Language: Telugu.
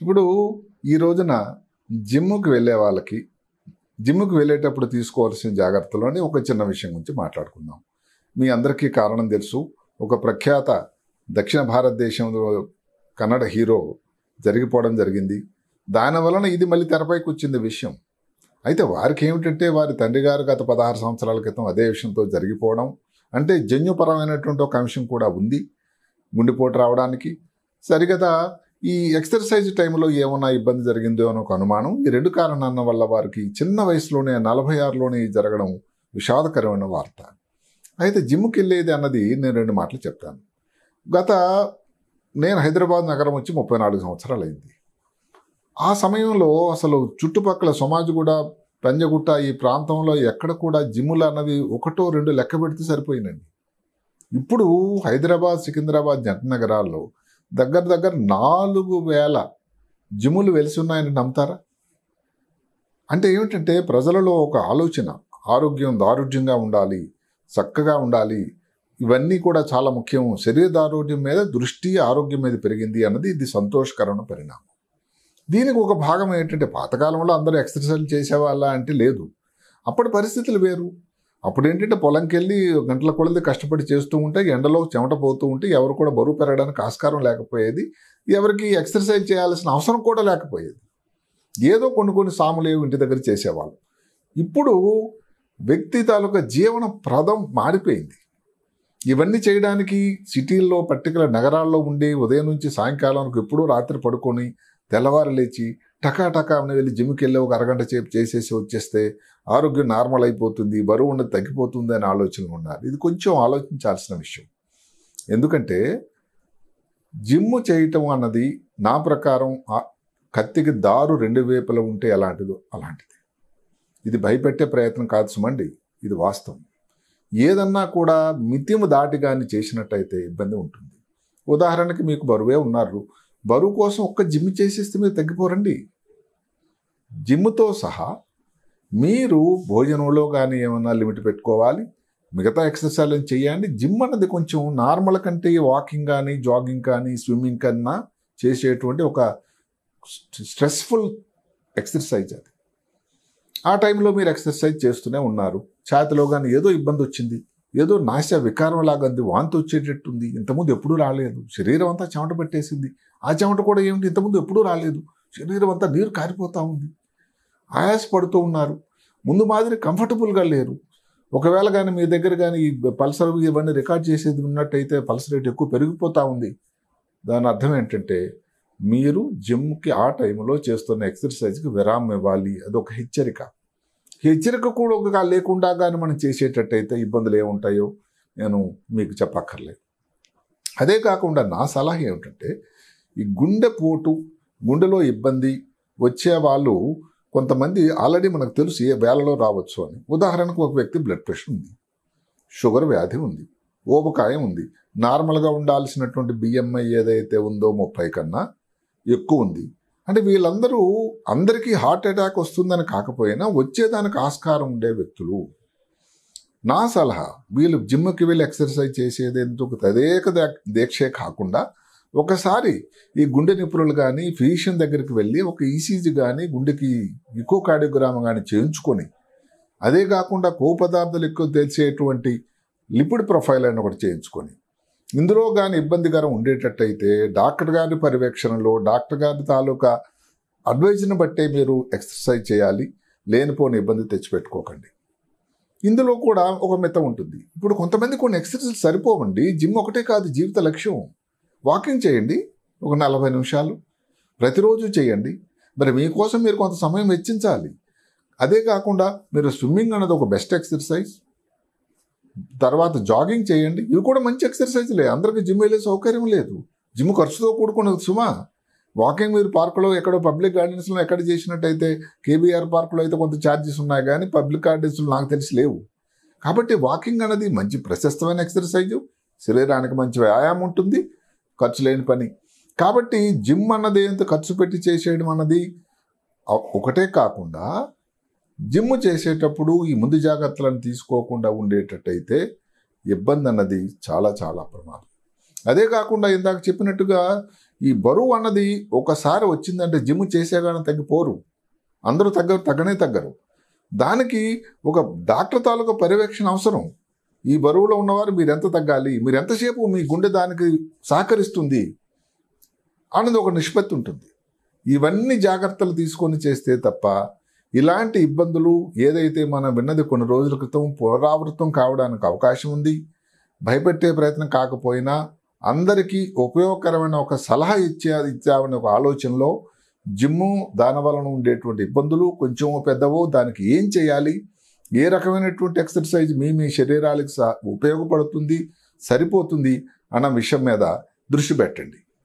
ఇప్పుడు ఈ రోజున జిమ్‌కి వెళ్ళే వాళ్ళకి, జిమ్‌కి వెళ్ళేటప్పుడు తీసుకోవాల్సిన జాగ్రత్తలని ఒక చిన్న విషయం గురించి మాట్లాడుకుందాం. మీ అందరికీ కారణం తెలుసు. ఒక ప్రఖ్యాత దక్షిణ భారతదేశంలో కన్నడ హీరో జరిగిపోవడం జరిగింది. దాని వలన ఇది మళ్ళీ తెరపైకొచ్చింది విషయం. అయితే వారికి ఏమిటంటే వారి తండ్రి గారు గత 16 సంవత్సరాల క్రితం అదే విషయంతో జరిగిపోవడం, అంటే జన్యుపరమైనటువంటి ఒక అంశం కూడా ఉంది. గుండెపోటు రావడానికి సరిగదా ఈ ఎక్సర్సైజ్ టైంలో ఏమన్నా ఇబ్బంది జరిగిందో అని ఒక అనుమానం. ఈ 2 కారణాల వల్ల వారికి చిన్న వయసులోనే 46లోనే జరగడం విషాదకరమైన వార్త. అయితే జిమ్కి వెళ్ళేది అన్నది నేను 2 మాటలు చెప్తాను. నేను హైదరాబాద్ నగరం వచ్చి 34 సంవత్సరాలు అయింది. ఆ సమయంలో అసలు చుట్టుపక్కల సోమాజిగూడ, పంజగుట్ట ఈ ప్రాంతంలో ఎక్కడ కూడా జిమ్ములు అన్నవి 1, 2 లెక్క పెడితే సరిపోయినండి. ఇప్పుడు హైదరాబాద్, సికింద్రాబాద్ జంట నగరాల్లో దగ్గర 4,000 జిమ్ములు వెలిసి ఉన్నాయని నమ్ముతారా? అంటే ఏమిటంటే ప్రజలలో ఒక ఆలోచన, దారుఢ్యంగా ఉండాలి, చక్కగా ఉండాలి, ఇవన్నీ కూడా చాలా ముఖ్యం. శరీర దారుఢ్యం మీద దృష్టి, ఆరోగ్యం మీద పెరిగింది అన్నది ఇది సంతోషకరమైన పరిణామం. దీనికి ఒక భాగం ఏంటంటే పాతకాలంలో అందరూ ఎక్సర్సైజ్ చేసేవాళ్ళ అంటే లేదు. అప్పటి పరిస్థితులు వేరు. అప్పుడు ఏంటంటే పొలంకి వెళ్ళి గంటల కొలది కష్టపడి చేస్తూ ఉంటే ఎండలో చెమట పోతూ ఉంటే ఎవరు కూడా బరువు పెరగడానికి ఆస్కారం లేకపోయేది. ఎవరికి ఎక్సర్సైజ్ చేయాల్సిన అవసరం కూడా లేకపోయేది. ఏదో కొన్ని సాములు ఇంటి దగ్గర చేసేవాళ్ళు. ఇప్పుడు వ్యక్తి తాలూకా జీవన ప్రదం మారిపోయింది. ఇవన్నీ చేయడానికి సిటీల్లో, పర్టికులర్ నగరాల్లో ఉండి ఉదయం నుంచి సాయంకాలానికి ఎప్పుడూ రాత్రి పడుకొని తెల్లవారు లేచి టకా అని వెళ్ళి జిమ్కి వెళ్ళి ఒక అరగంట సేపు చేసేసి వచ్చేస్తే ఆరోగ్యం నార్మల్ అయిపోతుంది, బరువు ఉన్నది తగ్గిపోతుంది అనే ఆలోచనలు ఉన్నారు. ఇది కొంచెం ఆలోచించాల్సిన విషయం. ఎందుకంటే జిమ్ చేయటం అన్నది నా ప్రకారం కత్తికి దారు 2 వైపులా ఉంటే ఎలాంటిదో అలాంటిది. ఇది భయపెట్టే ప్రయత్నం కాదు సుమండి, ఇది వాస్తవం. ఏదన్నా కూడా మితిము దాటి కానీ చేసినట్టయితే ఇబ్బంది ఉంటుంది. ఉదాహరణకి మీకు బరువే ఉన్నారు, బరువు కోసం ఒక్క జిమ్ చేసేస్తే మీరు తగ్గిపోరండి. జిమ్తో సహా మీరు భోజనంలో కానీ ఏమన్నా లిమిట్ పెట్టుకోవాలి, మిగతా ఎక్సర్సైజ్ చేయండి. జిమ్ అన్నది కొంచెం నార్మల్ కంటే వాకింగ్ కానీ, జాగింగ్ కానీ, స్విమ్మింగ్ కన్నా చేసేటువంటి ఒక స్ట్రెస్ఫుల్ ఎక్సర్సైజ్ అది. ఆ టైంలో మీరు ఎక్సర్సైజ్ చేస్తూనే ఉన్నారు, ఛాతిలో కానీ ఏదో ఇబ్బంది వచ్చింది, ఏదో నాశ వికారం లాగా వాంతి వచ్చేటట్టుంది, ఇంతకుముందు ఎప్పుడూ రాలేదు, శరీరం అంతా చెమట పట్టేసింది, ఆ చెమట కూడా ఏమిటి ఇంతకుముందు ఎప్పుడూ రాలేదు, శరీరం అంతా నీరు కారిపోతూ ఉంది, ఆయాసపడుతూ ఉన్నారు, ముందు మాదిరి కంఫర్టబుల్గా లేరు. ఒకవేళ కానీ మీ దగ్గర కానీ ఈ పల్సర్ ఇవన్నీ రికార్డ్ చేసేది ఉన్నట్టయితే పల్స్ రేట్ ఎక్కువ పెరిగిపోతూ ఉంది. దాని అర్థం ఏంటంటే మీరు జిమ్కి ఆ టైంలో చేస్తున్న ఎక్సర్సైజ్కి విరామం ఇవ్వాలి. అదొక హెచ్చరిక. హెచ్చరిక కూడా ఒక లేకుండా కానీ మనం చేసేటట్టయితే ఇబ్బందులు ఏముంటాయో నేను మీకు చెప్పక్కర్లేదు. అదే కాకుండా నా సలహా ఏమిటంటే ఈ గుండెపోటు, గుండెలో ఇబ్బంది వచ్చే వాళ్ళు కొంతమంది ఆల్రెడీ మనకు తెలుసు ఏ వేళలో రావచ్చు అని. ఉదాహరణకు ఒక వ్యక్తి బ్లడ్ ప్రెషర్ ఉంది, షుగర్ వ్యాధి ఉంది, ఊబకాయం ఉంది, నార్మల్గా ఉండాల్సినటువంటి బిఎంఐ ఏదైతే ఉందో 30 కన్నా ఎక్కువ ఉంది. అంటే వీళ్ళందరూ అందరికీ హార్ట్ అటాక్ వస్తుందని కాకపోయినా వచ్చేదానికి ఆస్కారం ఉండే వ్యక్తులు. నా సలహా వీళ్ళు జిమ్కి వెళ్ళి ఎక్సర్సైజ్ చేసేది ఎందుకు తదేక దీక్షే కాకుండా ఒకసారి ఈ గుండె నిపుణులు కానీ ఫిజిషియన్ దగ్గరికి వెళ్ళి ఒక ఈసీజీ కానీ గుండెకి ఇకోకార్డియోగ్రామ్ కానీ చేయించుకొని, అదే కాకుండా కొవ్వు పదార్థాలు ఎక్కువ తెలిసేటువంటి లిపిడ్ ప్రొఫైల్ అని ఒకటి చేయించుకొని, ఇందులో కానీ ఇబ్బందికరం ఉండేటట్టయితే డాక్టర్ గారి పర్యవేక్షణలో డాక్టర్ గారి తాలూకా అడ్వైజ్ని బట్టే మీరు ఎక్సర్సైజ్ చేయాలి. లేనిపోని ఇబ్బంది తెచ్చిపెట్టుకోకండి. ఇందులో కూడా ఒక మితం ఉంటుంది. ఇప్పుడు కొంతమంది కొన్ని ఎక్సర్సైజ్ సరిపోవండి. జిమ్ ఒకటే కాదు జీవిత లక్ష్యం. వాకింగ్ చేయండి ఒక 40 నిమిషాలు ప్రతిరోజు చేయండి. మరి మీకోసం మీరు కొంత సమయం వెచ్చించాలి. అదే కాకుండా మీరు స్విమ్మింగ్ అన్నది ఒక బెస్ట్ ఎక్సర్సైజ్, తర్వాత జాగింగ్ చేయండి. ఇవి కూడా మంచి ఎక్సర్సైజ్లే. అందరికీ జిమ్ వెళ్ళే సౌకర్యం లేదు. జిమ్ ఖర్చుతో కూడుకున్నది సుమా. వాకింగ్ మీరు పార్కులో ఎక్కడో పబ్లిక్ గార్డెన్స్లో ఎక్కడ చేసినట్టయితే, కేబీఆర్ పార్కులో అయితే కొంత ఛార్జెస్ ఉన్నాయి కానీ పబ్లిక్ గార్డెన్స్లో నాకు తెలిసి లేవు. కాబట్టి వాకింగ్ అనేది మంచి ప్రశస్తమైన ఎక్సర్సైజు, శరీరానికి మంచి వ్యాయామం ఉంటుంది, ఖర్చు లేని పని. కాబట్టి జిమ్ అన్నది ఎంత ఖర్చు పెట్టి చేసేయడం అన్నది ఒకటే కాకుండా జిమ్ చేసేటప్పుడు ఈ ముందు జాగ్రత్తలను తీసుకోకుండా ఉండేటట్టయితే ఇబ్బంది అన్నది చాలా చాలా ప్రమాదం. అదే కాకుండా ఇందాక చెప్పినట్టుగా ఈ బరువు అన్నది ఒకసారి వచ్చిందంటే జిమ్ చేసేగానే తగ్గిపోరు, అందరూ తగ్గనే తగ్గరు. దానికి ఒక డాక్టర్ తాలూకా పర్యవేక్షణ అవసరం. ఈ బరువులో ఉన్నవారు మీరు ఎంత తగ్గాలి, మీరు ఎంతసేపు మీ గుండె దానికి సహకరిస్తుంది అన్నది ఒక నిష్పత్తి ఉంటుంది. ఇవన్నీ జాగ్రత్తలు తీసుకొని చేస్తే తప్ప ఇలాంటి ఇబ్బందులు ఏదైతే మనం విన్నది కొన్ని రోజుల క్రితం పునరావృతం కావడానికి అవకాశం ఉంది. భయపెట్టే ప్రయత్నం కాకపోయినా అందరికీ ఉపయోగకరమైన ఒక సలహా ఇచ్చామనే ఒక ఆలోచనలో జిమ్ము దాని వలన ఉండేటువంటి ఇబ్బందులు కొంచెం పెద్దవో, దానికి ఏం చేయాలి, ఏ రకమైనటువంటి ఎక్సర్సైజ్ మీ శరీరాలకు ఉపయోగపడుతుంది, సరిపోతుంది అన్న విషయం మీద దృష్టి పెట్టండి.